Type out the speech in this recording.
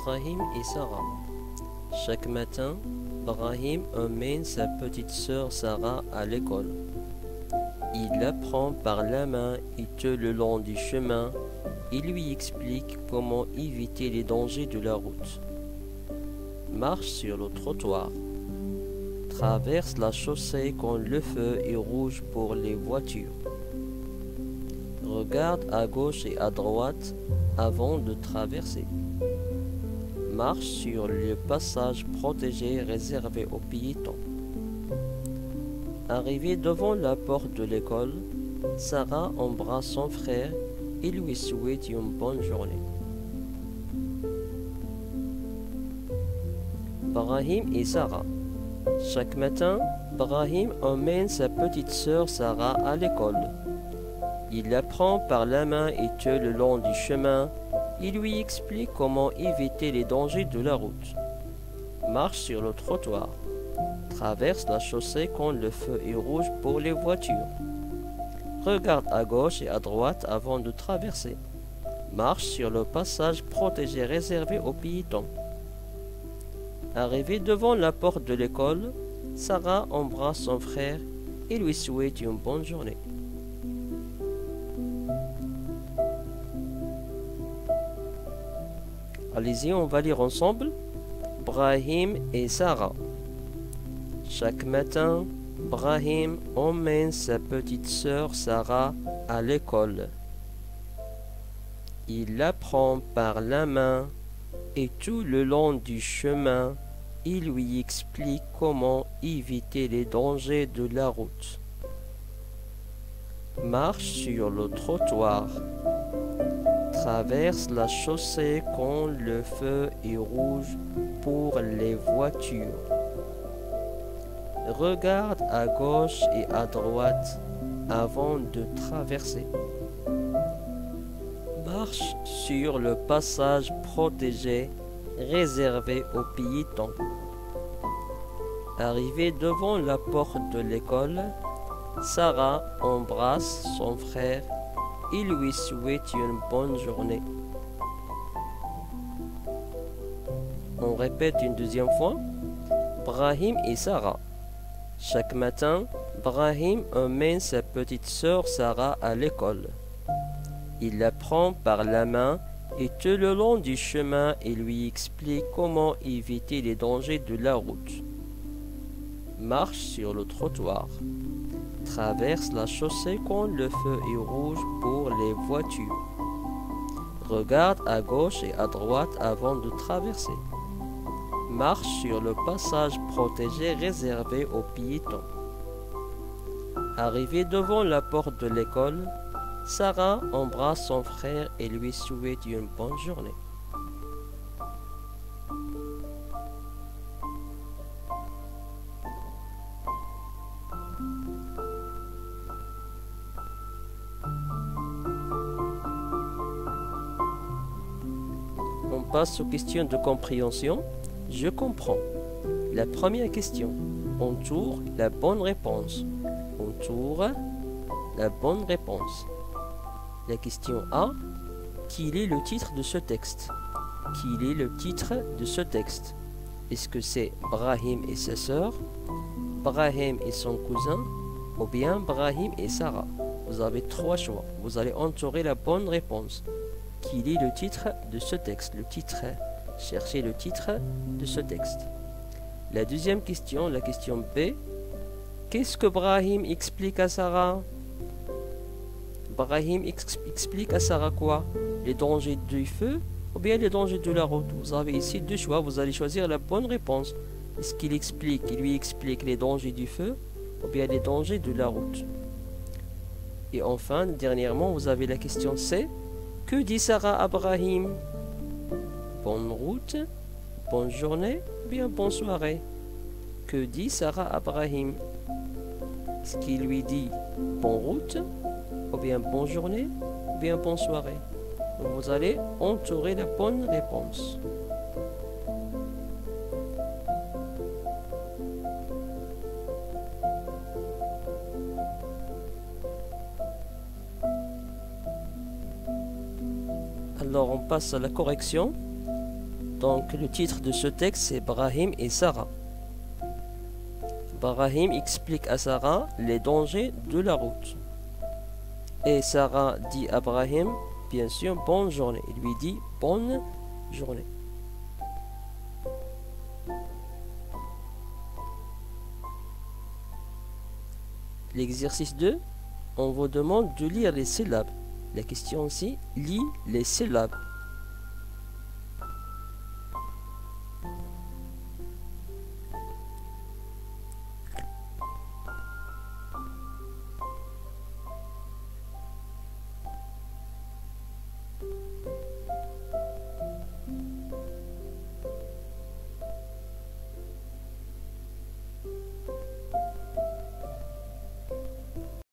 Brahim et Sarah. Chaque matin, Brahim emmène sa petite sœur Sarah à l'école. Il la prend par la main et tout le long du chemin, il lui explique comment éviter les dangers de la route. Marche sur le trottoir. Traverse la chaussée quand le feu est rouge pour les voitures. Regarde à gauche et à droite avant de traverser. Marche sur le passage protégé réservé aux piétons. Arrivée devant la porte de l'école, Sarah embrasse son frère et lui souhaite une bonne journée. Brahim et Sarah. Chaque matin, Brahim emmène sa petite sœur Sarah à l'école. Il la prend par la main et tout le long du chemin, il lui explique comment éviter les dangers de la route. Marche sur le trottoir. Traverse la chaussée quand le feu est rouge pour les voitures. Regarde à gauche et à droite avant de traverser. Marche sur le passage protégé réservé aux piétons. Arrivée devant la porte de l'école, Sarah embrasse son frère et lui souhaite une bonne journée. Allez-y, on va lire ensemble. Brahim et Sarah. Chaque matin, Brahim emmène sa petite sœur Sarah à l'école. Il la prend par la main et tout le long du chemin, il lui explique comment éviter les dangers de la route. Marche sur le trottoir. Traverse la chaussée quand le feu est rouge pour les voitures. Regarde à gauche et à droite avant de traverser. Marche sur le passage protégé réservé aux piétons. Arrivée devant la porte de l'école, Sarah embrasse son frère et lui souhaite une bonne journée. On répète une deuxième fois. Brahim et Sarah. Chaque matin, Brahim emmène sa petite sœur Sarah à l'école. Il la prend par la main et tout le long du chemin, il lui explique comment éviter les dangers de la route. Marche sur le trottoir. Traverse la chaussée quand le feu est rouge pour les voitures. Regarde à gauche et à droite avant de traverser. Marche sur le passage protégé réservé aux piétons. Arrivée devant la porte de l'école, Sarah embrasse son frère et lui souhaite une bonne journée. On passe aux questions de compréhension. Je comprends. La première question. Entoure la bonne réponse. Entoure la bonne réponse. La question A. Quel est le titre de ce texte? Quel est le titre de ce texte? Est-ce que c'est Brahim et sa sœur, Brahim et son cousin, ou bien Brahim et Sarah? Vous avez trois choix. Vous allez entourer la bonne réponse. Quel est le titre de ce texte? Le titre. Cherchez le titre de ce texte. La deuxième question, la question B. Qu'est-ce que Brahim explique à Sarah? Brahim explique à Sarah quoi? Les dangers du feu ou bien les dangers de la route? Vous avez ici deux choix, vous allez choisir la bonne réponse. Est-ce qu'il lui explique les dangers du feu ou bien les dangers de la route? Et enfin, dernièrement, vous avez la question C. Que dit Sarah à Brahim? Bonne route, bonne journée, bien bonne soirée. Que dit Sarah à Brahim? Est-ce qu'il lui dit bonne route, ou bien bonne journée, ou bien bonne soirée? Donc vous allez entourer la bonne réponse. Alors on passe à la correction. Donc le titre de ce texte c'est Brahim et Sarah. Brahim explique à Sarah les dangers de la route. Et Sarah dit à Brahim, bien sûr, bonne journée. Il lui dit bonne journée. L'exercice 2, on vous demande de lire les syllabes. La question ici, lis les syllabes.